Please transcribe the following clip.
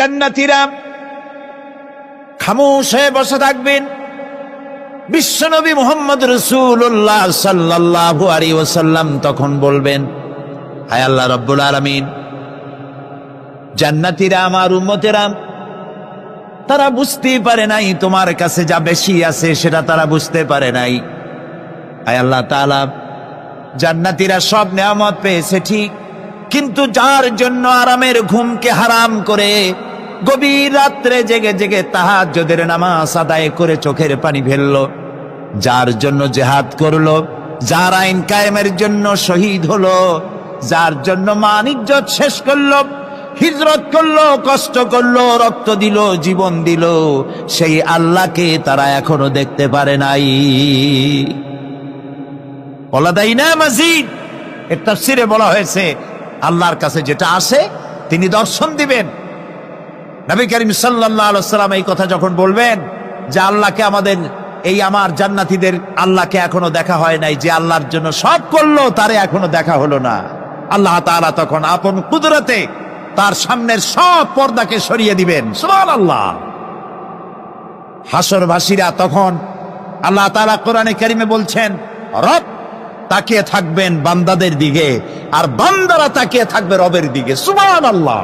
জান্নাতীরা খামোশ হয়ে বসে থাকবেন। বিশ্বনবী মুহাম্মদ রাসূলুল্লাহ সাল্লাল্লাহু আলাইহি ওয়াসাল্লাম তখন বলবেন, হায় আল্লাহ রাব্বুল আলামিন, জান্নাতীরা আমার উম্মতেরা তারা বুঝতেই পারে নাই, তোমার কাছে যা বেশি আছে সেটা তারা বুঝতে পারে নাই। হায় আল্লাহ তাআলা, জান্নাতীরা সব নেয়ামত পেয়েছে ঠিক, কিন্তু যার জন্য আরামের ঘুমকে হারাম করে গভীর রাত্রে জেগে জেগে তাহাজ্জুদের নামাজ আদায় করে চোখের পানি ফেললো, যার জন্য জিহাদ করলো, যার আইন কায়েমের জন্য শহীদ হলো, যার জন্য মান ইজ্জত শেষ করলো, হিজরত করলো, কষ্ট করলো, রক্ত দিল, জীবন দিল, সেই আল্লাহকে তারা এখনো দেখতে পারে নাই। ওয়ালাদাইনা মাজিদ এর তাফসীরে বলা হয়েছে, আল্লাহর কাছে যেটা আসে তিনি দর্শন দিবেন। নবী করিম সাল্লাল্লাহু আলাইহি ওয়াসাল্লাম এই কথা যখন বলবেন যে আল্লাহকে আমাদের এই আমার জান্নাতীদের আল্লাহকে এখনো দেখা হয় নাই, যে আল্লাহর জন্য সব করলো তারে এখনো দেখা হলো না, আল্লাহ তাআলা তখন আপন কুদরতে তার সামনের সব পর্দাকে সরিয়ে দিবেন। সুবহানাল্লাহ। হাসরবাসীরা তখন আল্লাহ তাআলা কোরআনে কারিমে বলছেন, রব তাকিয়ে থাকবেন বান্দাদের দিকে আর বান্দারা তাকিয়ে থাকবে রবের দিকে। সুবহানাল্লাহ।